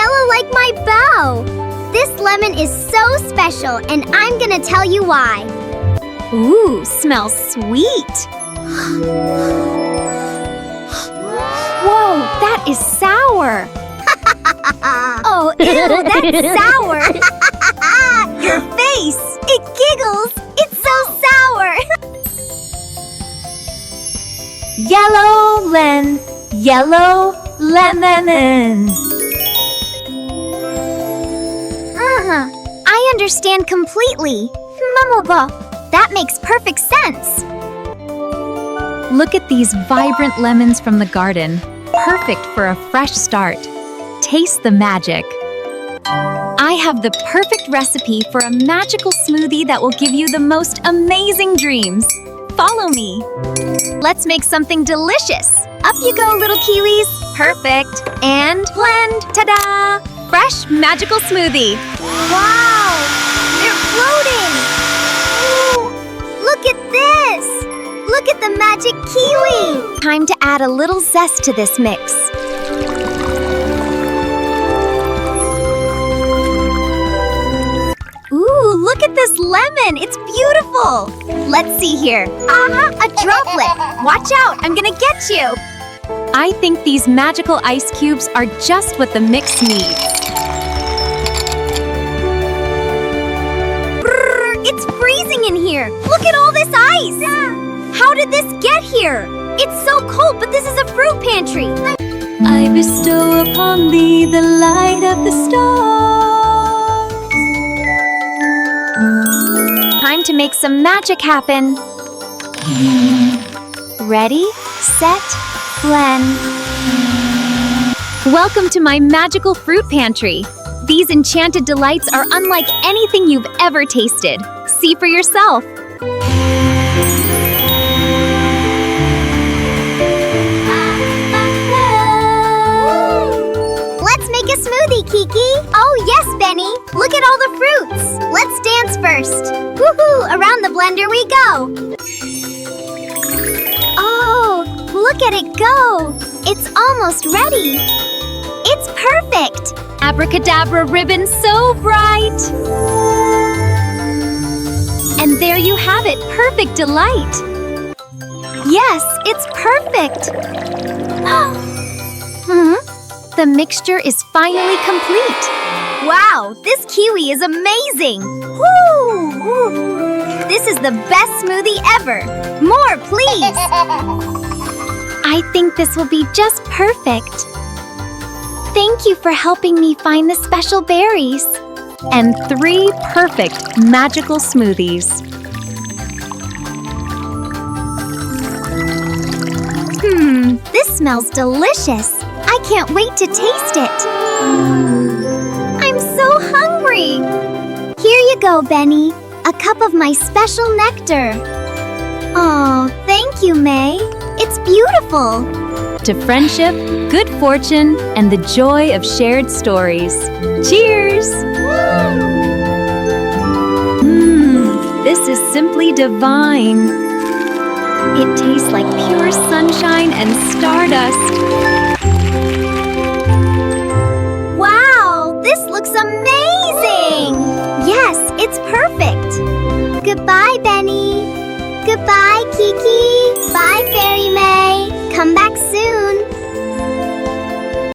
yellow like my bow. This lemon is so special, and I'm gonna tell you why. Ooh, smells sweet. Whoa, that is sour. Oh, ew, that's sour. Your face, it giggles. It's so sour. Yellow lemon. I understand completely. That makes perfect sense. Look at these vibrant lemons from the garden. Perfect for a fresh start. Taste the magic. I have the perfect recipe for a magical smoothie that will give you the most amazing dreams. Follow me. Let's make something delicious. Up you go, little kiwis. Perfect. And blend. Ta-da! Fresh magical smoothie. Wow! They're floating! Ooh, look at this! Look at the magic kiwi! Time to add a little zest to this mix. Ooh, look at this lemon! It's beautiful! Let's see here. A droplet! Watch out! I'm gonna get you! I think these magical ice cubes are just what the mix needs. It's freezing in here! Look at all this ice! How did this get here? It's so cold, but this is a fruit pantry! I bestow upon thee the light of the stars. Time to make some magic happen. Ready, set, blend. Welcome to my magical fruit pantry. These enchanted delights are unlike anything you've ever tasted. See for yourself. Let's make a smoothie, Kiki! Oh yes, Benny! Look at all the fruits! Let's dance first! Woohoo! Around the blender we go! Oh, look at it go! It's almost ready! It's perfect! Abracadabra ribbon so bright! And there you have it, perfect delight! Yes, it's perfect! The mixture is finally complete! Wow, this kiwi is amazing! Woo! This is the best smoothie ever! More, please! I think this will be just perfect. Thank you for helping me find the special berries. And 3 perfect magical smoothies. This smells delicious. I can't wait to taste it. I'm so hungry. Here you go, Benny. A cup of my special nectar. Oh, thank you, May. It's beautiful. To friendship, good fortune, and the joy of shared stories. Cheers! This is simply divine. It tastes like pure sunshine and stardust. Wow, this looks amazing! Yes, it's perfect. Goodbye, Benny. Goodbye, Kiki.